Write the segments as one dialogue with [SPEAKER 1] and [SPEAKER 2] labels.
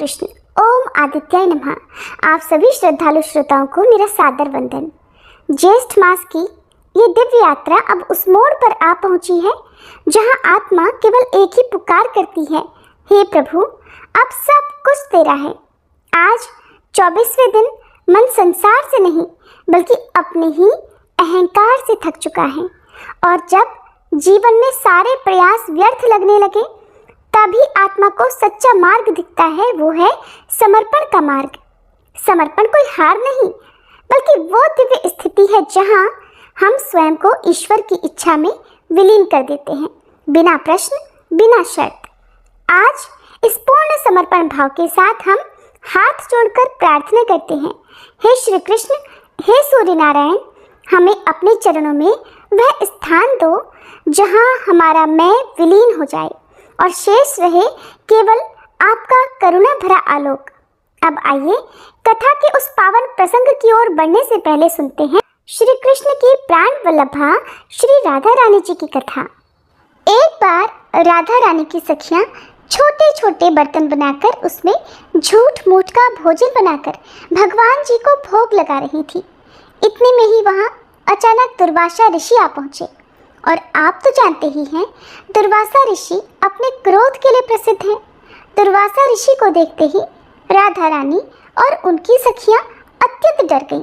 [SPEAKER 1] कृष्ण। ओम आदित्याय नमः। आप सभी श्रद्धालु श्रोताओं को मेरा सादर वंदन। ज्येष्ठ मास की ये दिव्य यात्रा अब उस मोड़ पर आ पहुंची है जहां आत्मा केवल एक ही पुकार करती है, हे प्रभु अब सब कुछ तेरा है। आज 24वें दिन मन संसार से नहीं बल्कि अपने ही अहंकार से थक चुका है, और जब जीवन में सारे प्रयास व्यर्थ लगने लगे तभी आत्मा को सच्चा मार्ग दिखता है, वो है समर्पण का मार्ग। समर्पण कोई हार नहीं बल्कि वो दिव्य स्थिति है जहां हम स्वयं को ईश्वर की इच्छा में विलीन कर देते हैं, बिना प्रश्न बिना शर्त। आज इस पूर्ण समर्पण भाव के साथ हम हाथ जोड़कर प्रार्थना करते हैं, हे श्री कृष्ण, हे सूर्य नारायण, हमें अपने चरणों में वह स्थान दो जहां हमारा मैं विलीन हो जाए और शेष रहे केवल आपका करुणा भरा आलोक। अब आइए कथा के उस पावन प्रसंग की ओर बढ़ने से पहले सुनते हैं श्री कृष्ण की प्राण वल्लभा श्री राधा रानी जी की कथा। एक बार राधा रानी की सखियां छोटे छोटे बर्तन बनाकर उसमें झूठ मूठ का भोजन बनाकर भगवान जी को भोग लगा रही थी। इतने में ही वहां अचानक दुर्वासा ऋषि आ पहुंचे। और आप तो जानते ही हैं, दुर्वासा ऋषि अपने क्रोध के लिए प्रसिद्ध हैं। दुर्वासा ऋषि को देखते ही राधा रानी और उनकी सखियां अत्यंत डर गईं,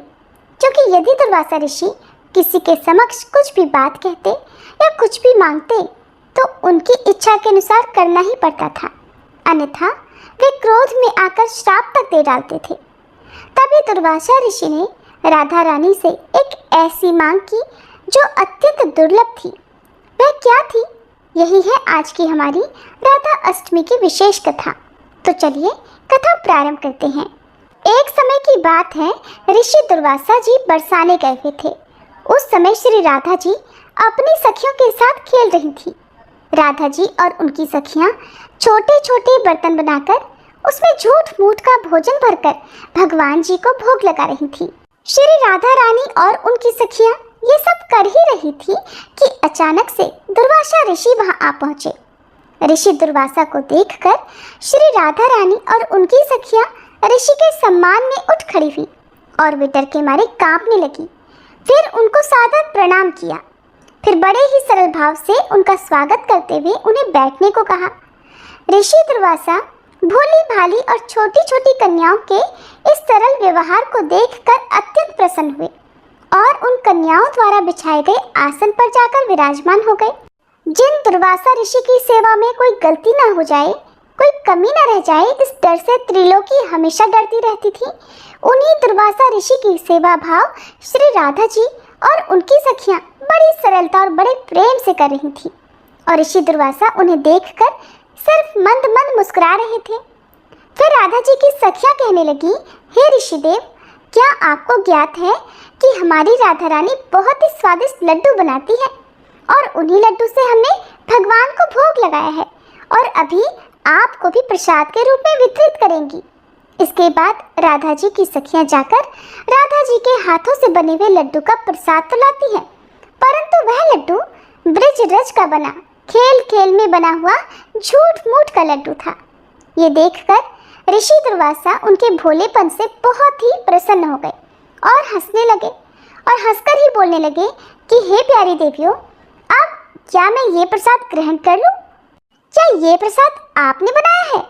[SPEAKER 1] क्योंकि यदि दुर्वासा ऋषि किसी के समक्ष कुछ भी बात कहते या कुछ भी मांगते तो उनकी इच्छा के अनुसार करना ही पड़ता था, अन्यथा वे क्रोध में आकर श्राप तक दे डालते थे। तभी दुर्वासा ऋषि ने राधा रानी से एक ऐसी मांग की जो अत्यंत दुर्लभ थी। वह क्या थी? यही है आज की हमारी राधा अष्टमी की विशेष कथा। तो चलिए कथा प्रारंभ करते हैं। एक समय की बात है, ऋषि दुर्वासा जी बरसाने गए हुए थे। उस समय श्री राधा जी अपनी सखियों के साथ खेल रही थी। राधा जी और उनकी सखियां छोटे छोटे बर्तन बनाकर उसमें झूठ मूठ का भोजन भरकर भगवान जी को भोग लगा रही थी। श्री राधा रानी और उनकी सखियां ये सब कर ही रही थी कि अचानक से दुर्वासा ऋषि वहां आ पहुंचे। ऋषि दुर्वासा को देखकर श्री राधा रानी और उनकी सखियां ऋषि के सम्मान में उठ खड़ी हुई और वे डर के मारे कांपने लगी। फिर उनको सादर प्रणाम किया, फिर बड़े ही सरल भाव से उनका स्वागत करते हुए उन्हें बैठने को कहा। ऋषि दुर्वासा भोली भाली और छोटी छोटी कन्याओं के इस सरल व्यवहार को देखकर अत्यंत प्रसन्न हुए और उन कन्याओं द्वारा बिछाए गए आसन पर जाकर विराजमान हो गए। जिन दुर्वासा ऋषि की सेवा में कोई गलती ना हो जाए, कोई कमी न रह जाए, इस डर से त्रिलोकी हमेशा डरती रहती थी, उन्हीं दुर्वासा ऋषि की सेवा भाव श्री राधा जी और उनकी सखियां बड़ी सरलता और बड़े प्रेम से कर रही थी। और ऋषि दुर्वासा उन्हें देखकर सिर्फ मंद मंद मुस्कुरा रहे थे। फिर राधा जी की सखियां कहने लगी, हे ऋषिदेव, क्या आपको ज्ञात है कि हमारी राधा रानी बहुत ही स्वादिष्ट लड्डू बनाती है और उन्हीं लड्डू से हमने भगवान को भोग लगाया है और अभी आपको भी प्रसाद के रूप में वितरित करेंगी। इसके बाद राधा जी की सखियां जाकर राधा जी के हाथों से बने हुए लड्डू का प्रसाद तो लाती है, परंतु वह लड्डू ब्रज रज का बना, खेल खेल में बना हुआ झूठ मूठ का लड्डू था। ये देखकर ऋषि दुर्वासा उनके भोलेपन से बहुत ही प्रसन्न हो गए और हंसने लगे और हंसकर ही बोलने लगे कि हे प्यारी देवियों, अब क्या मैं ये प्रसाद ग्रहण कर लूं? क्या ये प्रसाद आपने बनाया है?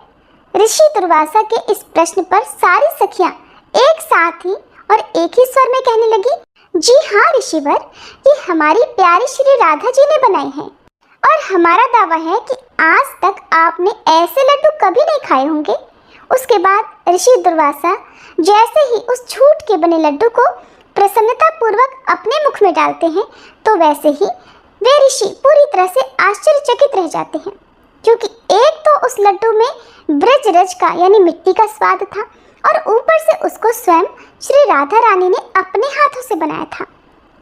[SPEAKER 1] ऋषि दुर्वासा के इस प्रश्न पर सारी सखियां एक साथ ही और एक ही स्वर में कहने लगी, जी हाँ ऋषिवर, ये हमारी प्यारी श्री राधा जी ने बनाई है और हमारा दावा है कि आज तक आपने ऐसे लड्डू कभी नहीं खाए होंगे। उसके बाद ऋषि दुर्वासा जैसे ही उस झूठ के बने लड्डू को प्रसन्नता पूर्वक अपने मुख में डालते हैं तो वैसे ही वे ऋषि पूरी तरह से आश्चर्यचकित रह जाते हैं, क्योंकि एक तो उस लड्डू में ब्रज रज का यानी मिट्टी का स्वाद था और ऊपर से उसको स्वयं श्री राधा रानी ने अपने हाथों से बनाया था।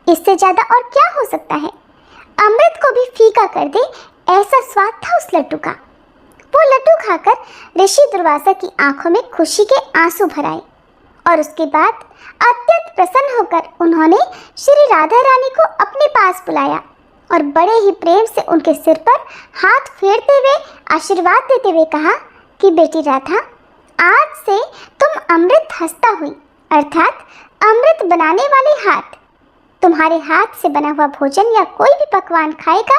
[SPEAKER 1] इससे ज्यादा और क्या हो सकता है? अमृत को भी फीका कर दे ऐसा स्वाद था उस लड्डू का। वो लड्डू खाकर ऋषि दुर्वासा की आंखों में खुशी के आंसू भर आए और उसके बाद अत्यंत प्रसन्न होकर उन्होंने श्री राधा रानी को अपने पास बुलाया और बड़े ही प्रेम से उनके सिर पर हाथ फेरते हुए आशीर्वाद देते हुए कहा कि बेटी राधा, आज से तुम अमृत हस्ता हुई, अर्थात अमृत बनाने वाले हाथ। तुम्हारे हाथ से बना हुआ भोजन या कोई भी पकवान खाएगा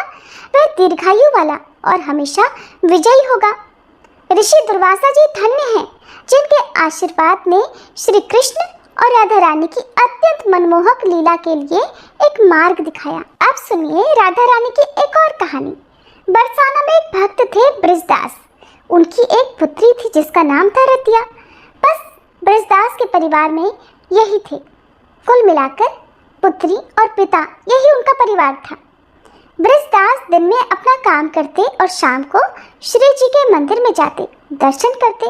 [SPEAKER 1] वह दीर्घायु वाला और हमेशा विजयी होगा। ऋषि दुर्वासा जी धन्य हैं जिनके आशीर्वाद ने श्री कृष्ण और राधा रानी की अत्यंत मनमोहक लीला के लिए एक मार्ग दिखाया। अब सुनिए राधा रानी की एक और कहानी। बरसाना में एक भक्त थे ब्रजदास। उनकी एक पुत्री थी जिसका नाम था रतिया। बस ब्रजदास के परिवार में यही थे। कुल मिलाकर पुत्री और पिता यही उनका परिवार था। ब्रजदास दिन में अपना काम करते और शाम को श्री जी के मंदिर में जाते, दर्शन करते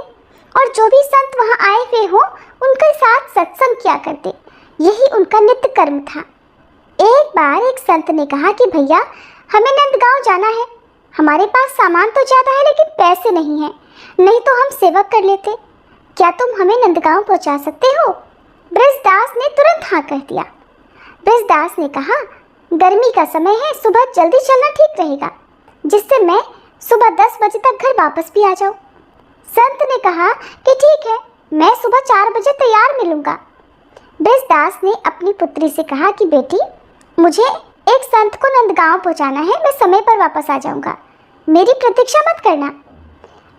[SPEAKER 1] और जो भी संत वहां आए हुए हो उनके साथ सत्संग किया करते। यही उनका नित्य कर्म था। एक बार एक संत ने कहा कि भैया हमें नंदगांव जाना है। हमारे पास सामान तो ज़्यादा है लेकिन पैसे नहीं हैं, नहीं तो हम सेवक कर लेते। क्या तुम हमें नंदगांव पहुंचा सकते हो? ब्रजदास ने तुरंत हाँ कर दिया। ब्रजदास ने कहा गर्मी का समय है, सुबह जल्दी चलना ठीक रहेगा, जिससे मैं सुबह 10 बजे तक घर वापस भी आ जाऊँ। संत ने कहा कि ठीक है, मैं सुबह 4 बजे तैयार मिलूंगा। ब्रजदास ने अपनी पुत्री से कहा कि बेटी मुझे एक संत को नंदगांव पहुंचाना है, मैं समय पर वापस आ जाऊंगा, मेरी प्रतीक्षा मत करना।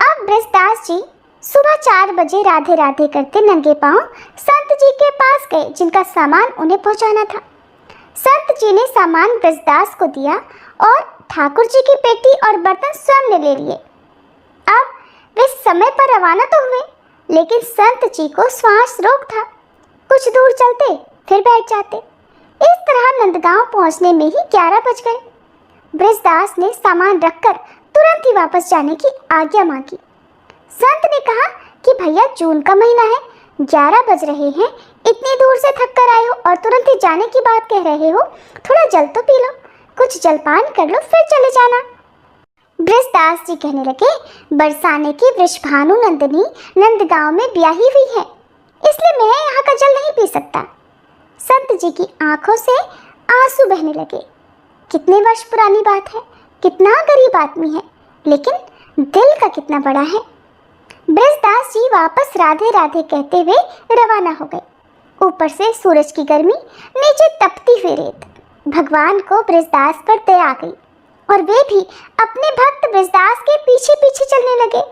[SPEAKER 1] अब ब्रजदास जी सुबह 4 बजे राधे राधे करते नंगे पांव संत जी के पास गए जिनका सामान उन्हें पहुंचाना था। संत जी ने सामान ब्रजदास को दिया और ठाकुर जी की पेटी और बर्तन स्वयं ने ले लिए। अब वे समय पर रवाना तो हुए, लेकिन संत जी को श्वास रोग था। कुछ दूर चलते फिर बैठ जाते। इस तरह नंदगांव पहुंचने में ही 11 बज गए। ब्रजदास ने सामान रखकर तुरंत ही वापस जाने की आज्ञा मांगी। संत ने कहा कि भैया जून का महीना है, 11 बज रहे हैं, इतनी दूर से थक कर आए हो और तुरंत ही जाने की बात कह रहे हो, थोड़ा जल तो पी लो, कुछ जलपान कर लो फिर चले जाना। ब्रजदास जी कहने लगे बरसाने की वृषभानु नंदिनी नंदगांव में ब्याही हुई है, इसलिए मैं यहाँ का जल नहीं पी सकता। संत जी की आंखों से आंसू बहने लगे। कितने वर्ष पुरानी बात है, कितना गरीब आदमी है, लेकिन दिल का कितना बड़ा है। ब्रजदास जी वापस राधे राधे कहते हुए रवाना हो गए। ऊपर से सूरज की गर्मी, नीचे तपती हुई रेत। भगवान को ब्रजदास पर दया आ गई और वे भी अपने भक्त ब्रजदास के पीछे पीछे चलने लगे।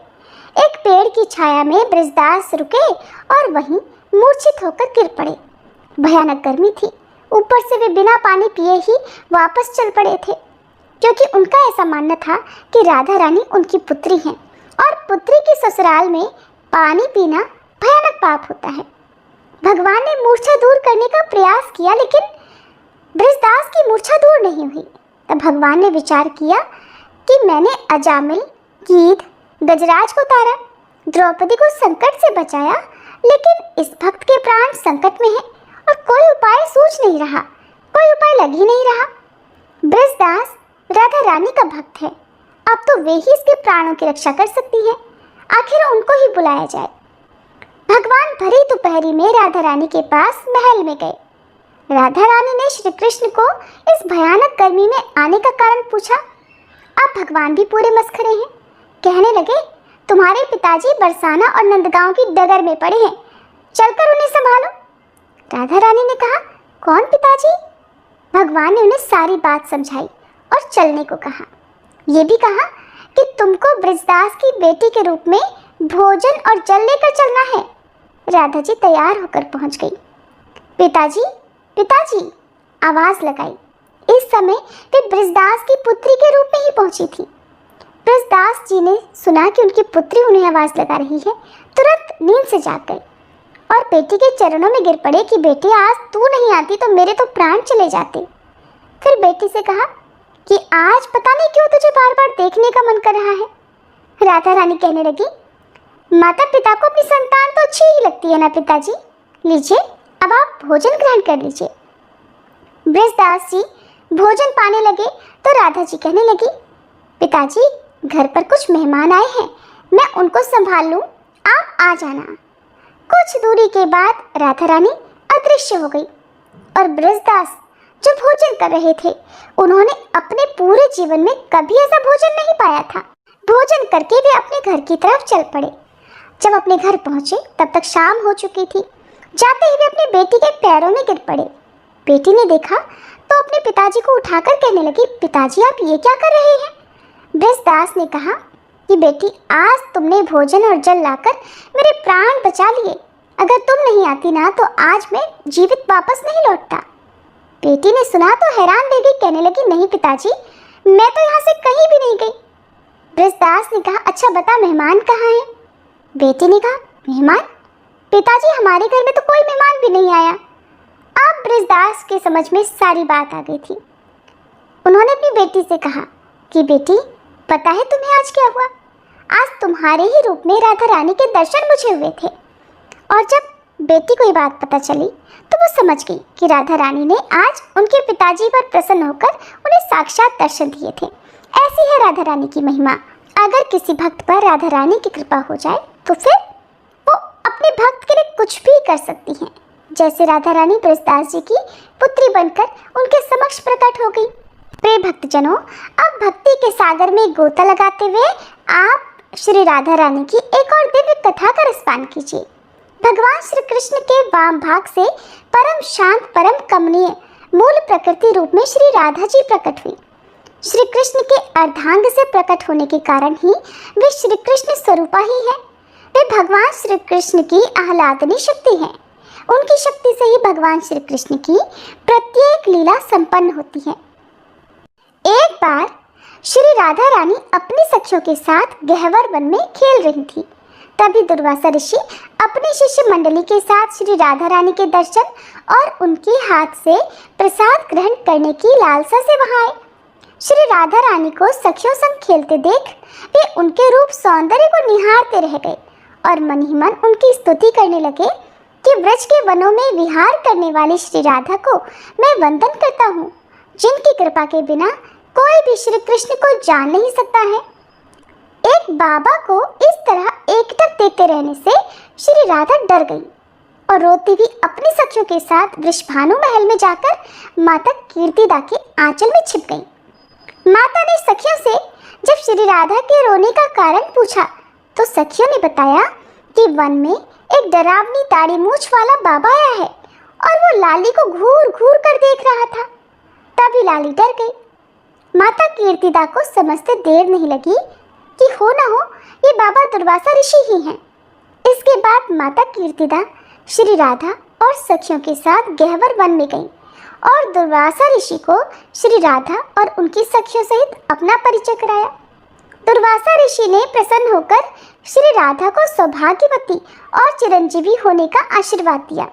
[SPEAKER 1] एक पेड़ की छाया में ब्रजदास रुके और वहीं मूर्छित होकर गिर पड़े। भयानक गर्मी थी, ऊपर से वे बिना पानी पिए ही वापस चल पड़े थे, क्योंकि उनका ऐसा मानना था कि राधा रानी उनकी पुत्री हैं और पुत्री की ससुराल में पानी पीना भयानक पाप होता है। भगवान ने मूर्छा दूर करने का प्रयास किया, लेकिन ब्रजदास की मूर्छा दूर नहीं हुई। तब भगवान ने विचार किया कि मैंने अजामिल, गीध, गजराज को तारा, द्रौपदी को संकट से बचाया, लेकिन इस भक्त के प्राण संकट में हैं और कोई उपाय सूझ नहीं रहा, कोई उपाय लग ही नहीं रहा। ब्रजदास राधा रानी का भक्त है, अब तो वे ही इसके प्राणों की रक्षा कर सकती हैं, आखिर उनको ही बुलाया जाए। भगवान भरी दोपहरी में राधा रानी के पास महल में गए। राधा रानी ने श्री कृष्ण को इस भयानक गर्मी में आने का कारण पूछा। अब भगवान भी पूरे मस्खरे हैं, कहने लगे तुम्हारे पिताजी बरसाना और नंदगांव की डगर में पड़े हैं, चलकर उन्हें संभालो। राधा रानी ने कहा कौन पिताजी? भगवान ने उन्हें सारी बात समझाई और चलने को कहा। ये भी कहा कि तुमको ब्रजदास की बेटी के रूप में भोजन और जल लेकर चलना है। राधा जी तैयार होकर पहुंच गई। पिताजी पिताजी आवाज लगाई। इस समय वे ब्रजदास की पुत्री के रूप में ही पहुंची थी। ब्रजदास जी ने सुना कि उनकी पुत्री उन्हें आवाज लगा रही है, तुरंत नींद से जाग गए और बेटी के चरणों में गिर पड़े कि बेटी आज तू नहीं आती तो मेरे तो प्राण चले जाते। फिर बेटी से कहा कि आज पता नहीं क्यों तुझे बार बार देखने का मन कर रहा है। राधा रानी कहने लगी माता पिता को अपनी संतान तो अच्छी ही लगती है ना पिताजी, लीजिए अब आप भोजन ग्रहण कर लीजिए। ब्रजदास जी भोजन पाने लगे तो राधा जी कहने लगी पिताजी घर पर कुछ मेहमान आए हैं, मैं उनको संभाल लूं, आप आ जाना। कुछ दूरी के बाद राधा रानी अदृश्य हो गई और ब्रजदास जो भोजन कर रहे थे उन्होंने अपने पूरे जीवन में कभी ऐसा भोजन नहीं पाया था। भोजन करके वे अपने घर की तरफ चल पड़े। जब अपने घर पहुंचे तब तक शाम हो चुकी थी। जाते ही वे अपनी बेटी के पैरों में गिर पड़े। बेटी ने देखा तो अपने पिताजी को उठाकर कहने लगी, पिताजी आप ये क्या कर रहे हैं? बृजदास ने कहा कि बेटी, आज तुमने भोजन और जल लाकर मेरे प्राण बचा लिए। अगर तुम नहीं आती ना तो आज मैं जीवित वापस नहीं लौटता। बेटी ने सुना तो हैरान रह गई, कहने लगी, नहीं पिताजी, मैं तो यहाँ से कहीं भी नहीं गई। बृजदास ने कहा, अच्छा बता मेहमान कहाँ हैं? बेटी ने कहा, मेहमान? पिताजी हमारे घर में तो कोई मेहमान भी नहीं आया। अब बृजदास के समझ में सारी बात आ गई थी। उन्होंने अपनी बेटी से कहा कि बेटी, पता है तुम्हें आज क्या हुआ? आज तुम्हारे ही रूप में राधा रानी के दर्शन मुझे हुए थे। और जब बेटी को ये बात पता चली तो वो समझ गई कि राधा रानी ने आज उनके पिताजी पर प्रसन्न होकर उन्हें साक्षात दर्शन दिए थे। ऐसी है राधा रानी की महिमा। अगर किसी भक्त पर राधा रानी की कृपा हो जाए तो फिर वो अपने भक्त के लिए कुछ भी कर सकती हैं। जैसे राधा रानी बृजदास जी की पुत्री बनकर उनके समक्ष प्रकट हो गई। प्रिय भक्तजनों, अब भक्ति के सागर में गोता लगाते हुए आप श्री राधा रानी की एक और दिव्य कथा का रसपान कीजिए। भगवान श्री कृष्ण के वाम भाग से परम शांत, परम कमनीय मूल प्रकृति रूप में श्री राधा जी प्रकट हुई। श्री कृष्ण के अर्धांग से प्रकट होने के कारण ही वे श्री कृष्ण स्वरूपा ही है। वे भगवान श्री कृष्ण की आह्लादनी शक्ति है। उनकी शक्ति से ही भगवान श्री कृष्ण की प्रत्येक लीला संपन्न होती है। एक बार श्री राधा रानी अपनी सखियों के साथ गहवर वन में खेल रही थी। तभी दुर्वासा ऋषि अपने शिष्य मंडली के साथ श्री राधा रानी के दर्शन और उनके हाथ से प्रसाद ग्रहण करने की लालसा से वहां आए। श्री राधा रानी को सखियों संग खेलते देख वे उनके रूप सौंदर्य को निहारते रह गए और मन ही मन उनकी स्तुति करने लगे कि व्रज के वनों में विहार करने वाली श्री राधा को मैं वंदन करता हूँ, जिनकी कृपा के बिना कोई भी श्री कृष्ण को जान नहीं सकता है। एक बाबा को इस तरह एकटक देखते रहने से श्री राधा डर गई और रोती हुई अपनी सखियों के साथ वृषभानु महल में जाकर माता कीर्तिदा के आंचल में छिप गई। माता ने सखियों से जब श्री राधा के रोने का कारण पूछा तो सखियों ने बताया कि वन में एक डरावनी दाढ़ी मूंछ वाला बाबा आया है और वो लाली को घूर घूर कर देख रहा था। तभी लाली डर गई। माता कीर्तिदा को समझते देर नहीं लगी कि हो न हो ये बाबा दुर्वासा ऋषि ही हैं। इसके बाद माता कीर्तिदा श्री राधा और सखियों के साथ गहवर वन में गई और दुर्वासा ऋषि को श्री राधा और उनकी सखियों सहित अपना परिचय कराया। दुर्वासा ऋषि ने प्रसन्न होकर श्री राधा को सौभाग्यवती और चिरंजीवी होने का आशीर्वाद दिया।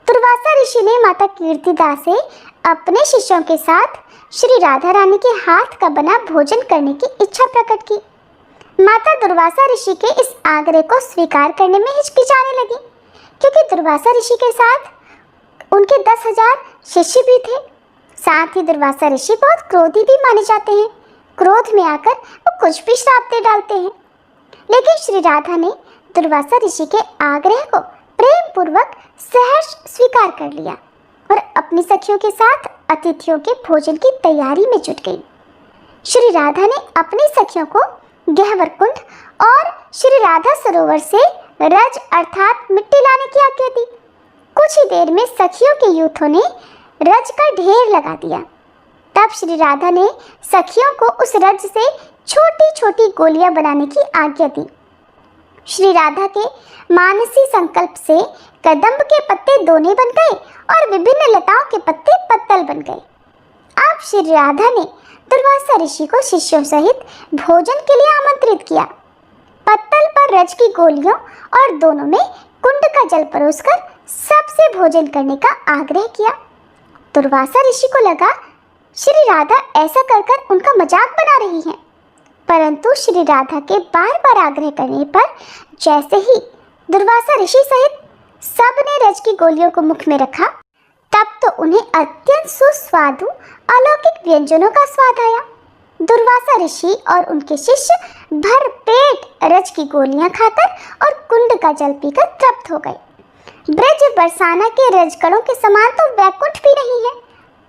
[SPEAKER 1] दुर्वासा ऋषि ने माता कीर्तिदा से अपने शिष्यों के साथ श्री राधा रानी के हाथ का बना भोजन करने की इच्छा प्रकट की। माता दुर्वासा ऋषि के इस आग्रह को स्वीकार करने में हिचकिचाने लगी, क्योंकि दुर्वासा ऋषि के साथ उनके 10,000 शिष्य भी थे। साथ ही दुर्वासा ऋषि बहुत क्रोधी भी माने जाते हैं। क्रोध में आकर वो कुछ भी श्राप दे डालते हैं। लेकिन श्री राधा ने दुर्वासा ऋषि के आग्रह को प्रेम पूर्वक सहर्ष स्वीकार कर लिया और अपनी सखियों के साथ अतिथियों के भोजन की तैयारी में जुट गई। श्री राधा ने अपनी सखियों को गहवर कुंड और श्री राधा सरोवर से रज अर्थात मिट्टी लाने की आज्ञा दी। कुछ ही देर में सखियों के यूथों ने रज का ढेर लगा दिया। तब श्री राधा ने सखियों को उस रज से छोटी छोटी गोलियां बनाने की आज्ञा दी। श्री राधा के मानसी संकल्प से कदम्ब के पत्ते दोने बन गए और विभिन्न लताओं के पत्ते पत्तल बन गए। अब श्री राधा ने दुर्वासा ऋषि को शिष्यों सहित भोजन के लिए आमंत्रित किया। पत्तल पर रज की गोलियों और दोनों में कुंड का जल परोसकर सबसे भोजन करने का आग्रह किया। दुर्वासा ऋषि को लगा श्री राधा ऐसा कर उनका मजाक बना रही हैं, परंतु श्री राधा के बार बार आग्रह करने पर जैसे ही दुर्वासा ऋषि सहित सब ने रज की गोलियों को मुख में रखा, तब तो उन्हें अत्यंत सुस्वादु अलौकिक व्यंजनों का स्वाद आया। दुर्वासा ऋषि और उनके शिष्य भर पेट रज की गोलियां खाकर और कुंड का जल पीकर तृप्त हो गए। ब्रज बरसाना के रजगढ़ों के समान तो वैकुंठ भी नहीं है,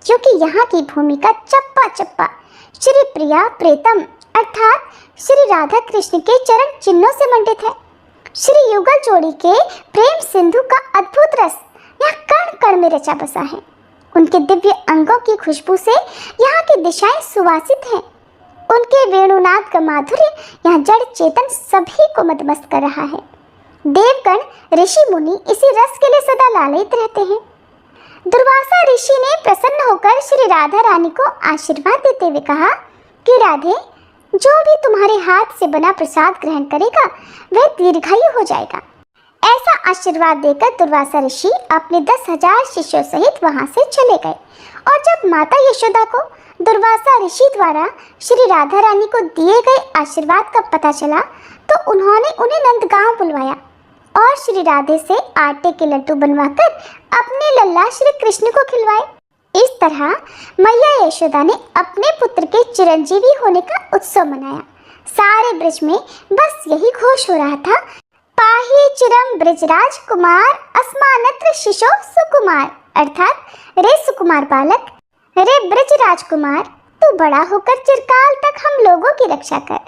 [SPEAKER 1] क्योंकि यहाँ की भूमि का चप्पा चप्पा श्री प्रिया प्रेतम अर्थात श्री राधा कृष्ण के चरण चिन्हों से मंडित है। श्री युगल जोड़ी के प्रेम सिंधु का अद्भुत रस यहाँ कण कण में रचा बसा है। उनके दिव्य अंगों की खुशबू से यहाँ की दिशाएं सुवासित हैं। उनके वेणुनाद का माधुर्य यहाँ जड़ चेतन सभी को मदमस्त कर रहा है। देवगण ऋषि मुनि इसी रस के लिए सदा लालित रहते हैं। दुर्वासा ऋषि ने प्रसन्न होकर श्री राधा रानी को आशीर्वाद देते हुए कहा कि राधे, जो भी तुम्हारे हाथ से बना प्रसाद ग्रहण करेगा वह दीर्घायु हो जाएगा। ऐसा आशीर्वाद देकर दुर्वासा ऋषि अपने 10,000 शिष्यों सहित वहां से चले गए। और जब माता यशोदा को दुर्वासा ऋषि द्वारा श्री राधा रानी को दिए गए आशीर्वाद का पता चला तो उन्होंने उन्हें नंदगांव बुलवाया और श्री राधे से आटे के लड्डू बनवाकर अपने लल्ला श्री कृष्ण को खिलवाए। इस तरह मैया यशोदा ने अपने पुत्र के चिरंजीवी होने का उत्सव मनाया। सारे ब्रज में बस यही घोष हो रहा था, पाही चिरम ब्रजराज कुमार अस्मानत्र शिशो सुकुमार, अर्थात रे सुकुमार बालक, रे ब्रजराज कुमार, तू बड़ा होकर चिरकाल तक हम लोगों की रक्षा कर।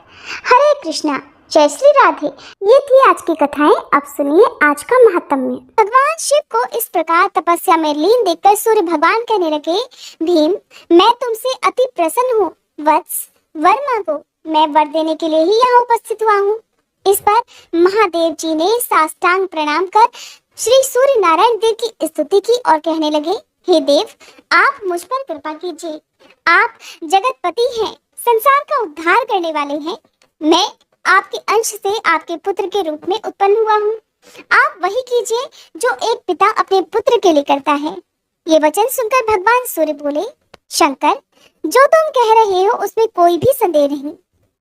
[SPEAKER 1] हरे कृष्णा, जय श्री राधे। ये थी आज की कथाएं। अब सुनिए आज का महात्म्य। भगवान शिव को इस प्रकार तपस्या में लीन देखकर सूर्य भगवान कहने लगे, भीम, मैं तुमसे अति प्रसन्न हूँ। वत्स, वर मांगो, मैं वर देने के लिए ही यहाँ उपस्थित हुआ हूँ। इस पर महादेव जी ने साष्टांग प्रणाम कर श्री सूर्य नारायण देव की स्तुति की और कहने लगे, हे देव, आप मुझ पर कृपा कीजिए। आप जगतपति हैं, संसार का उद्धार करने वाले हैं। मैं आपके अंश से आपके पुत्र के रूप में उत्पन्न हुआ हूँ। आप वही कीजिए जो एक पिता अपने पुत्र के लिए करता है। ये वचन सुनकर भगवान सूर्य बोले, शंकर, जो तुम कह रहे हो उसमें कोई भी संदेह नहीं।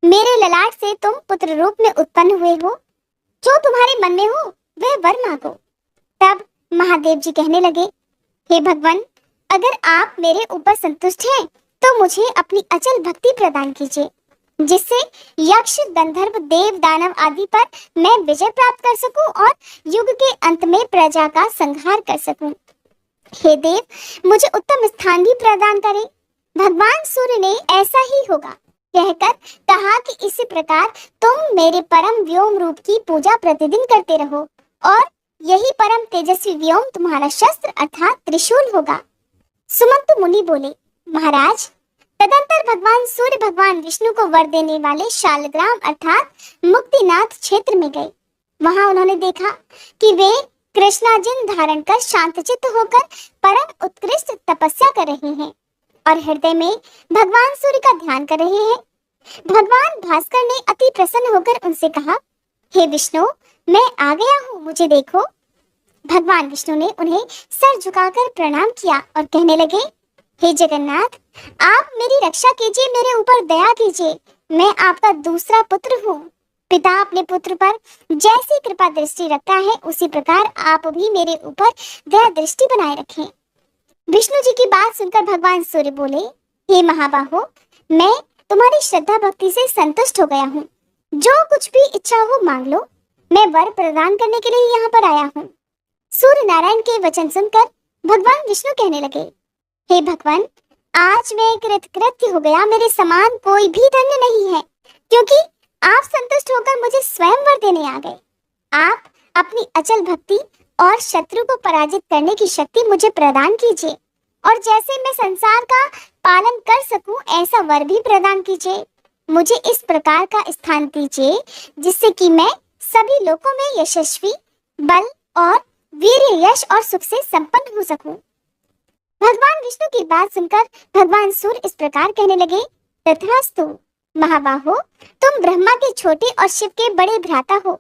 [SPEAKER 1] मेरे ललाट से तुम पुत्र रूप में उत्पन्न हुए हो। जो तुम्हारे मन में हो वह वर मांगो। तब महादेव जी कहने लगे, हे भगवान, अगर आप मेरे ऊपर संतुष्ट हैं तो मुझे अपनी अचल भक्ति प्रदान कीजिए, जिससे यक्ष, गंधर्व, देव, दानव आदि पर मैं विजय प्राप्त कर सकूं और युग के अंत में प्रजा का संहार कर सकूं। हे देव, मुझे उत्तम स्थान भी प्रदान करें। भगवान सूर्य ने ऐसा ही होगा कहकर कहा कि इसी प्रकार तुम मेरे परम व्योम रूप की पूजा प्रतिदिन करते रहो और यही परम तेजस्वी व्योम तुम्हारा शस्त्र अर्थात त्रिशूल होगा। सुमंत मुनि बोले, महाराज, तदंतर भगवान सूर्य भगवान विष्णु को वर देने वाले शालग्राम अर्थात मुक्तिनाथ क्षेत्र में गए। वहां उन्होंने देखा कि वे कृष्णाजिन धारण कर शांतचित्त होकर परम उत्कृष्ट तपस्या कर रहे हैं और हृदय में भगवान सूर्य का ध्यान कर रहे हैं। भगवान भास्कर ने अति प्रसन्न होकर उनसे कहा, हे विष्णु, मैं आ गया हूँ, मुझे देखो। भगवान विष्णु ने उन्हें सर झुकाकर प्रणाम किया और कहने लगे, हे जगन्नाथ, आप मेरी रक्षा कीजिए, मेरे ऊपर दया कीजिए। मैं आपका दूसरा पुत्र हूँ। पिता अपने पुत्र पर जैसी कृपा दृष्टि रखता है उसी प्रकार आप भी मेरे ऊपर दया दृष्टि बनाए रखें। विष्णु जी की बात सुनकर भगवान सूर्य बोले, हे महाबाहो, मैं तुम्हारी श्रद्धा भक्ति से संतुष्ट हो गया हूँ। जो कुछ भी इच्छा हो मांग लो, मैं वर प्रदान करने के लिए यहाँ पर आया हूँ। सूर्य नारायण के वचन सुनकर भगवान विष्णु कहने लगे, हे भगवान, आज मैं कृतकृत्य हो गया। मेरे समान कोई भी धन्य नहीं है, क्योंकि आप संतुष्ट होकर मुझे स्वयं वर देने आ गए। आप अपनी अचल भक्ति और शत्रु को पराजित करने की शक्ति मुझे प्रदान कीजिए और जैसे मैं संसार का पालन कर सकूं ऐसा वर भी प्रदान कीजिए। मुझे इस प्रकार का स्थान दीजिए जिससे कि मैं सभी लोकों में यशस्वी, बल और वीर, यश और सुख से संपन्न हो सकूं। भगवान विष्णु की बात सुनकर भगवान सूर्य इस प्रकार कहने लगे, तथास्तु महाबाहो, तुम ब्रह्मा के छोटे और शिव के बड़े भ्राता हो।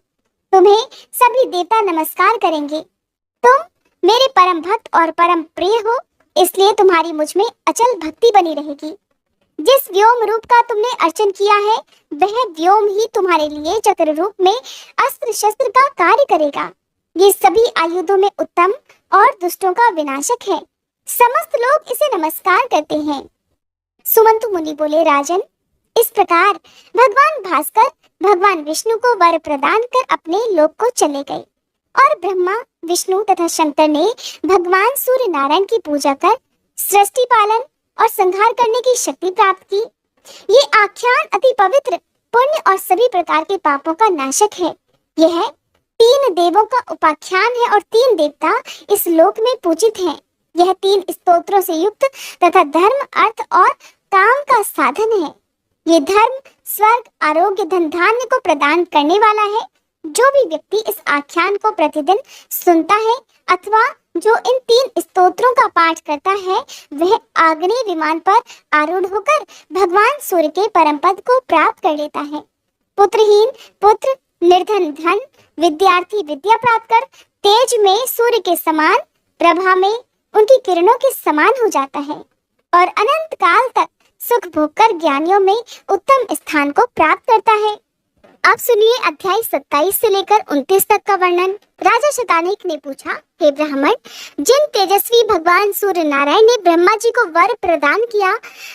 [SPEAKER 1] तुम्हें सभी देवता नमस्कार करेंगे। तुम मेरे परम भक्त और परम प्रिय हो, इसलिए तुम्हारी मुझ में अचल भक्ति बनी रहेगी। जिस व्योम रूप का तुमने अर्चन किया है वह व्योम ही तुम्हारे लिए चक्र रूप में अस्त्र शस्त्र का कार्य करेगा। ये सभी आयुधों में उत्तम और दुष्टों का विनाशक है। समस्त लोग इसे नमस्कार करते हैं। सुमंतु मुनि बोले, राजन, इस प्रकार भगवान भास्कर भगवान विष्णु को वर प्रदान कर अपने लोक को चले गए और ब्रह्मा, विष्णु तथा शंकर ने भगवान सूर्य नारायण की पूजा कर सृष्टि पालन और संहार करने की शक्ति प्राप्त की। ये आख्यान अति पवित्र, पुण्य और सभी प्रकार के पापों का नाशक है। यह तीन देवों का उपाख्यान है और तीन देवता इस लोक में पूजित हैं। यह तीन स्तोत्रों से युक्त तथा धर्म, अर्थ और काम का साधन है। ये धर्म, स्वर्ग, आरोग्य, धन धान्य को प्रदान करने वाला है। जो भी व्यक्ति इस आख्यान को प्रतिदिन सुनता है अथवा जो इन तीन स्तोत्रों का पाठ करता है, वह आग्नेय विमान पर आरूढ़ होकर भगवान सूर्य के परम पद को प्राप्त कर लेता है। पुत्रहीन पुत्र, निर्धन धन, विद्यार्थी विद्या प्राप्त कर तेज में सूर्य के समान, प्रभा में उनकी किरणों के समान हो जाता है और अनंत काल तक सुख भोग कर ज्ञानियों में उत्तम स्थान को प्राप्त करता है। अब सुनिए अध्याय 27 से लेकर 29 तक का वर्णन। राजा शतानीक ने पूछा, हे ब्राह्मण, जिन तेजस्वी भगवान सूर्य नारायण ने ब्रह्मा जी को वर प्रदान किया,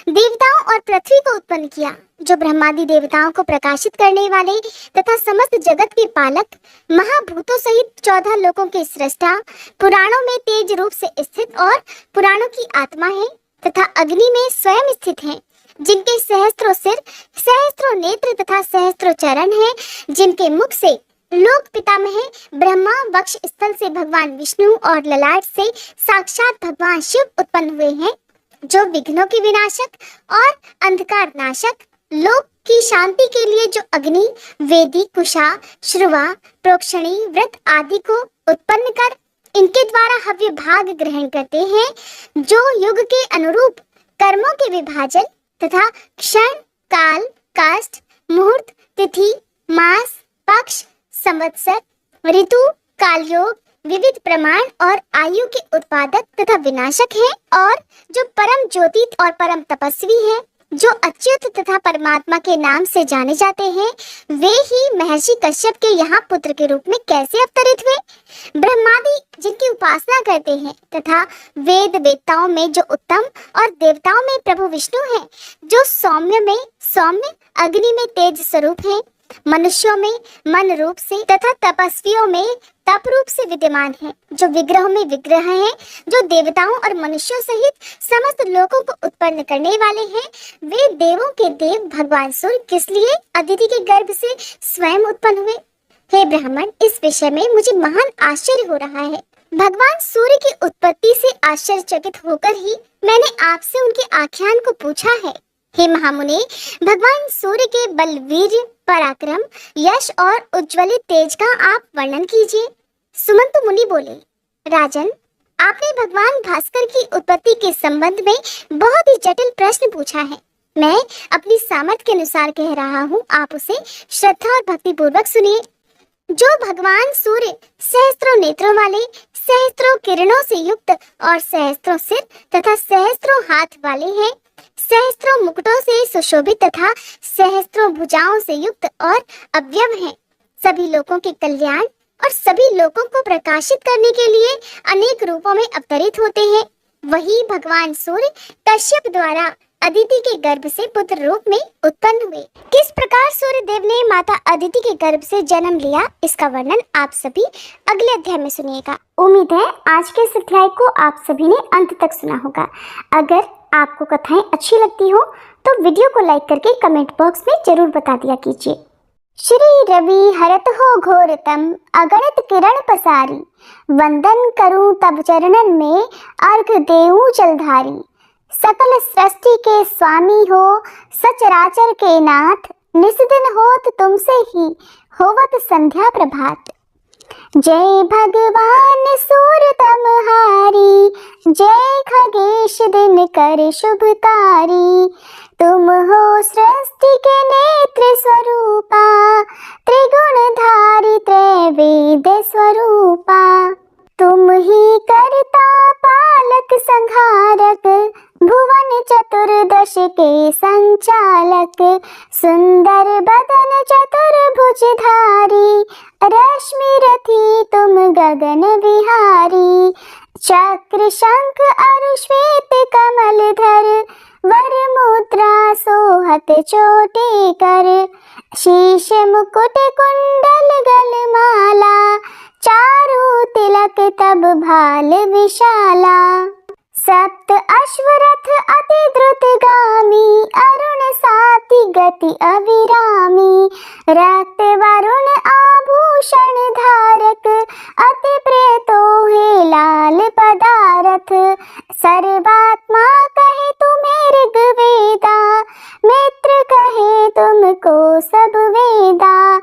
[SPEAKER 1] देवताओं और पृथ्वी को उत्पन्न किया, जो ब्रह्मादि देवताओं को प्रकाशित करने वाले तथा समस्त जगत के पालक, महाभूतों सहित 14 लोकों के सृष्टा, पुराणों में तेज रूप से स्थित और पुराणों की आत्मा है तथा अग्नि में स्वयं स्थित है, जिनके सहस्त्रों सिर, सहस्त्रों नेत्र तथा सहस्त्रों चरण हैं, जिनके मुख से लोक पितामह ब्रह्मा, वक्ष स्थल से भगवान विष्णु और ललाट से साक्षात भगवान शिव उत्पन्न हुए हैं, जो विघ्नों के विनाशक और अंधकार नाशक, लोक की शांति के लिए जो अग्नि, वेदी, कुशा, श्रुवा, प्रोक्षणी, व्रत आदि को उत्पन्न कर इनके द्वारा हव्य भाग ग्रहण करते हैं, जो युग के अनुरूप कर्मों के विभाजन तथा क्षण, काल, काष्ठ, मुहूर्त, तिथि, मास, पक्ष, संवत्सर, ऋतु, कालयोग, विविध प्रमाण और आयु के उत्पादक तथा विनाशक है, और जो परम ज्योति और परम तपस्वी है, जो अच्युत तथा परमात्मा के नाम से जाने जाते हैं, वे ही महर्षि कश्यप के यहाँ पुत्र के रूप में कैसे अवतरित हुए। ब्रह्मादि जिनकी उपासना करते हैं तथा वेद वेत्ताओं में जो उत्तम और देवताओं में प्रभु विष्णु हैं, जो सौम्य में सौम्य, अग्नि में तेज स्वरूप हैं, मनुष्यों में मन रूप से तथा तपस्वियों में तप रूप से विद्यमान है, जो विग्रह में विग्रह हैं, जो देवताओं और मनुष्यों सहित समस्त लोकों को उत्पन्न करने वाले हैं, वे देवों के देव भगवान सूर्य किस लिए अदिति के गर्भ से स्वयं उत्पन्न हुए। हे ब्राह्मण, इस विषय में मुझे महान आश्चर्य हो रहा है। भगवान सूर्य की उत्पत्ति से आश्चर्यचकित होकर ही मैंने आपसे उनके आख्यान को पूछा है। हे महामुने, भगवान सूर्य के बलवीर्य, पराक्रम, यश और उज्ज्वलित तेज का आप वर्णन कीजिए। सुमंत मुनि बोले, राजन, आपने भगवान भास्कर की उत्पत्ति के संबंध में बहुत ही जटिल प्रश्न पूछा है। मैं अपनी सामर्थ्य के अनुसार कह रहा हूँ, आप उसे श्रद्धा और भक्ति पूर्वक सुनिए। जो भगवान सूर्य सहस्त्रों नेत्रों वाले, सहस्त्रों किरणों से युक्त और सहस्त्रों सिर तथा सहस्त्रों हाथ वाले हैं, सहस्त्रों मुकुटों से सुशोभित तथा सहस्त्रों भुजाओं से युक्त और अव्यव हैं, सभी लोगों के कल्याण और सभी लोगों को प्रकाशित करने के लिए अनेक रूपों में अवतरित होते हैं, वही भगवान सूर्य कश्यप द्वारा अदिति के गर्भ से पुत्र रूप में उत्पन्न हुए। किस प्रकार सूर्य देव ने माता अदिति के गर्भ से जन्म लिया, इसका वर्णन आप सभी अगले अध्याय में सुनिएगा। उम्मीद है आज के इस अध्याय को आप सभी ने अंत तक सुना होगा। अगर आपको कथाएं अच्छी लगती हो तो वीडियो को लाइक करके कमेंट बॉक्स में जरूर बता दिया कीजिए। श्री रवि हरत हो घोरतम अगणित किरण पसारी, वंदन करूं तब चरणन में अर्घ देऊं जलधारी। सकल सृष्टि के स्वामी हो सचराचर के नाथ, निस्दिन होत तुमसे ही होवत संध्या प्रभात। जय भगवान सूर्य तमहारी, जय खगेश दिन कर शुभकारी। तुम हो सृष्टि के नेत्र स्वरूपा, त्रिगुणधारी त्रैवेद स्वरूपा। तुम ही करता पालक संहारक, भुवन चतुर्दश के संचालक। सुंदर बदन चतुर्भुजधारी, रश्मि रथी तुम गगन विहारी। चक्र शंख अरु श्वेत कमल धर, वर मुद्रा सोहत चोटी कर। शीश मुकुट कुंडल गलमाला, चारु तिलक तब भाल विशाला। सप्त अश्वरथ अति द्रुतगामी, अरुण साति गति अविरामी, रक्त वरुण आभूषण धारक, अति प्रिय तो है लाल पदारथ। सर्वात्मा कहे तुम्हें ऋग्वेदा, मित्र कहे तुमको सब वेदा।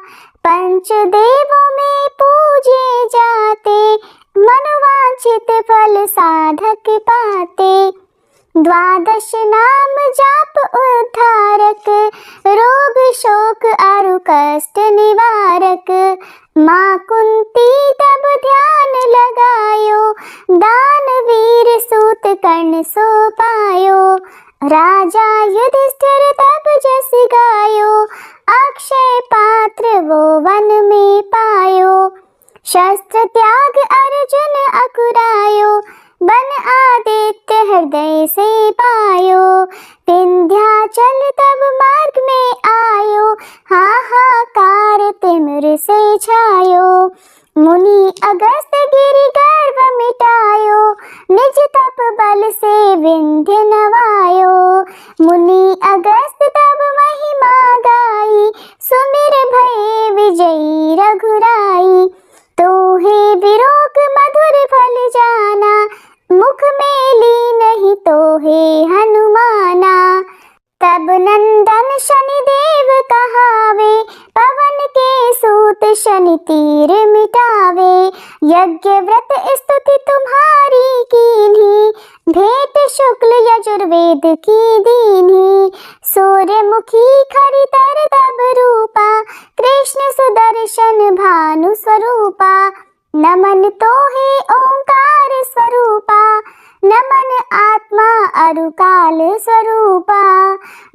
[SPEAKER 1] पंचदेवों में पूजे जाते, मनोवांछित फल साधक पाते। द्वादश नाम जाप उद्धारक, रोग शोक आरु कष्ट निवारक। माँ कुंती तब ध्यान लगायो, दानवीर सूत कर्ण सो पायो। राजा युधिष्ठिर तब जस गायो, अक्षय पात्र वो वन में पायो। शस्त्र त्याग अर्जुन अकुरायो, बन आदित्य हृदय से पायो। विंध्याचल तब मार्ग में आयो, हाहाकार तिमिर से छायो। मुनि अगस्त गिरि गर्व मिटायो, निज तप बल से विंध्य नवायो। मुनि अगस्त तब महिमा गाई, सुमिर भये विजयी रघुराई। तो हे विरोग मधुर फल जाना, मुख में ली नहीं तो हे हनुमाना। तब नंदन शनिदेव कहावे, पवन के सूत शनि तीर मिटावे। यज्ञ व्रत स्तुति तुम्हारी कीन्ही, भेंट शुक्ल यजुर्वेद की दीन्ही। सूर्यमुखी खरितर तब रूपा, कृष्ण सुदर्शन भानु स्वरूपा। नमन तो है ओंकार स्वरूपा, नमन आत्मा अरुकाल स्वरूपा।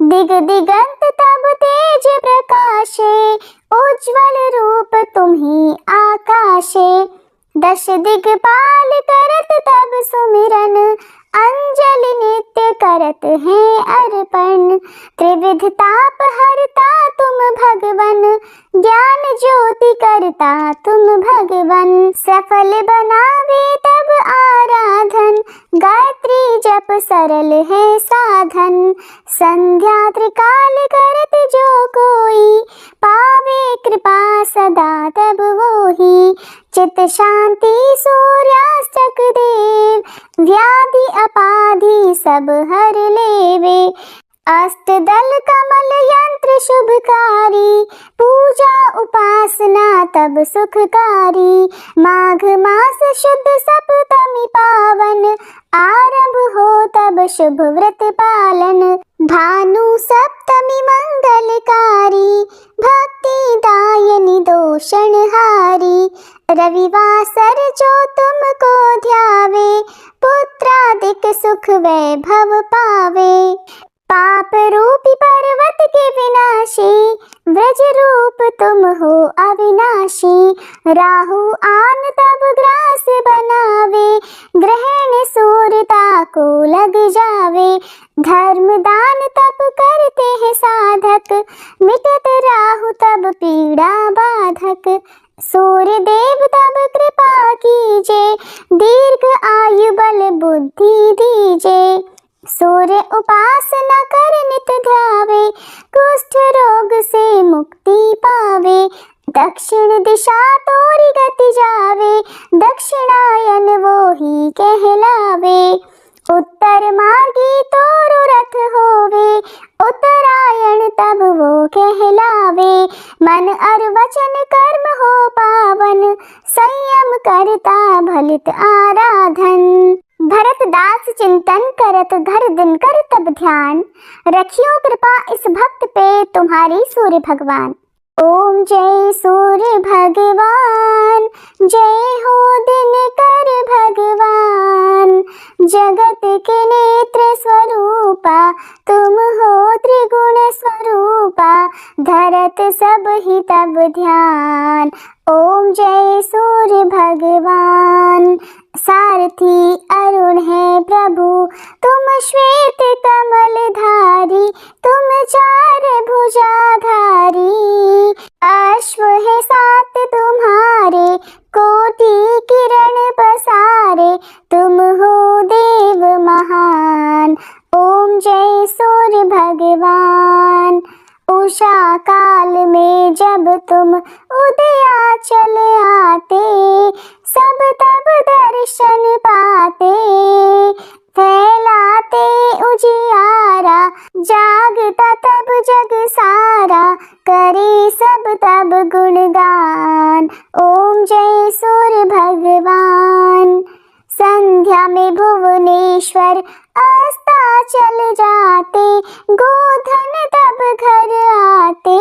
[SPEAKER 1] दिग दिगंत तब तेज प्रकाशे, उज्ज्वल रूप तुम्ही आकाशे। दश दिगपाल करत तब सुमिरन, अंजलि नित्य करत है अर्पण। त्रिविध ताप हरता तुम भगवन, ज्ञान ज्योति करता तुम भगवन। सफल बनावे तब आराधन, गायत्री जप सरल है साधन। संध्या त्रिकाल करत जो कोई, पावे कृपा सदा तब वोही। चित शांति सूर्यास्तक देव, व्याधि अपाधि सब हर लेवे। अष्टदल कमल यंत्र शुभकारी, पूजा उपासना तब सुखकारी। माघ मास शुद्ध सप्तमी पावन, आरंभ हो तब शुभ व्रत पालन। भानु सप्तमी मंगलकारी, भक्ति दायनी दोषणहारी। रविवासर जो तुमको ध्यावे, पुत्रादिक सुख वैभव पावे। पाप रूपी पर्वत के विनाशी, ब्रज रूप तुम हो अविनाशी। राहु आन तब ग्रास बनावे, ग्रहण सूर्यता को लग जावे। धर्म दान तब करते हैं साधक, मिटत राहु तब पीड़ा बाधक। सूर्य देव तब कृपा कीजे, दीर्घ आयु बल बुद्धि दीजे। सूर्य उपासना कर नित ध्यावे, कुष्ठ रोग से मुक्ति पावे। दक्षिण दिशा तोरी गति जावे, दक्षिणायन वो ही कहलावे। उत्तर मार्गी तोरु रथ होवे, उत्तरायण तब वो कहलावे। मन और वचन कर्म हो पावन, संयम करता भलित आराधन। भरत दास चिंतन करत धर दिन कर तब ध्यान, रखियो कृपा इस भक्त पे तुम्हारी सूर्य भगवान। ओम जय सूर्य भगवान, जय हो दिनकर भगवान। जगत के नेत्र स्वरूपा, तुम हो त्रिगुण स्वरूपा। धरत सब ही तब ध्यान, ओम जय सूर्य भगवान। सारथी अरुण है प्रभु, तुम श्वेत कमल धारी। तुम चार भुजाधारी, अश्व है सात तुम्हारे, कोटि किरण पसारे तुम हो देव महान। ओम जय सूर्य भगवान। उषा काल में जब तुम उदयाचल आते, सब तब दर्शन पाते। फैलाते उजियारा, जागता तब जग सारा, करे सब तब गुणगान। ओम जय सूर्य भगवान। संध्या में भुवनेश्वर अस्ताचल जाते, गोधन तब घर आते।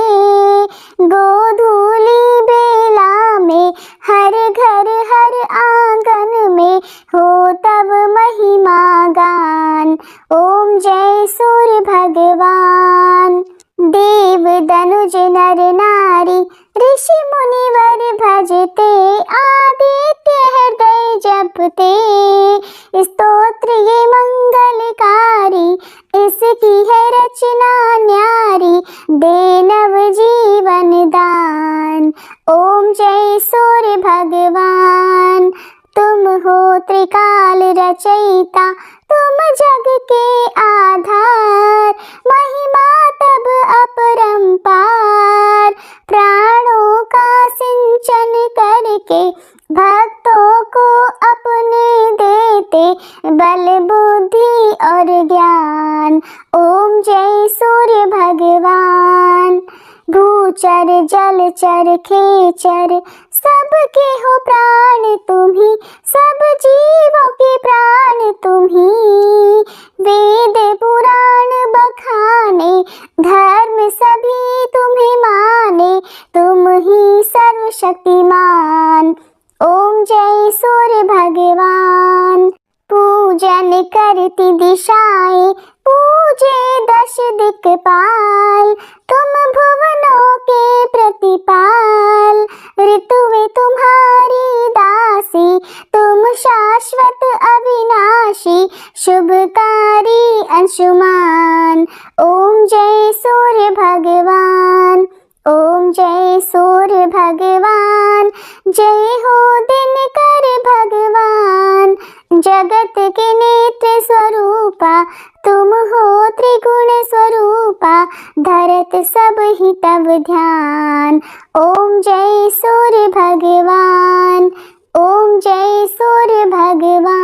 [SPEAKER 1] गोधूली बेला में हर घर हर आंगन में हो तब महिमा गान। ओम जय सूर्य भगवान। देव दनुज नर नारी ऋषि मुनिवर भजते, आदित्य हृदय जपते। स्तोत्र ये मंगलकारी, इसकी है रचना न्यारी, दे नव जीवन दान। ओम जय सूर्य भगवान। तुम हो त्रिकाल रचयिता, तुम जग के आधार। महिमा तब अपरंपार, प्राणों का सिंचन करके भक्तों को अपने देते, बल बुद्धि और ज्ञान। ओम जय सूर्य भगवान। भूचर जलचर खेचर सबके हो प्राण तुम्ही, सब जीवों के प्राण तुम्ही। वेद पुराण बखाने, धर्म सभी तुम्हें माने, तुम ही सर्वशक्तिमान। ओम जय सूर्य भगवान। पूजन करती दिशाएं, पूजे दश दिक्पाल। तुम भुवनों के प्रतिपाल, ऋतुएं तुम्हारी दासी। तुम शाश्वत अविनाशी, शुभकारी अंशुमान। ओम जय सूर्य भगवान। ओम जय सूर्य भगवान। जय हो दिनकर भगवान। जगत के नेत्र स्वरूपा, तुम हो त्रिगुण स्वरूपा। धरत सब ही तब ध्यान। ओम जय सूर्य भगवान। ओम जय सूर्य भगवान।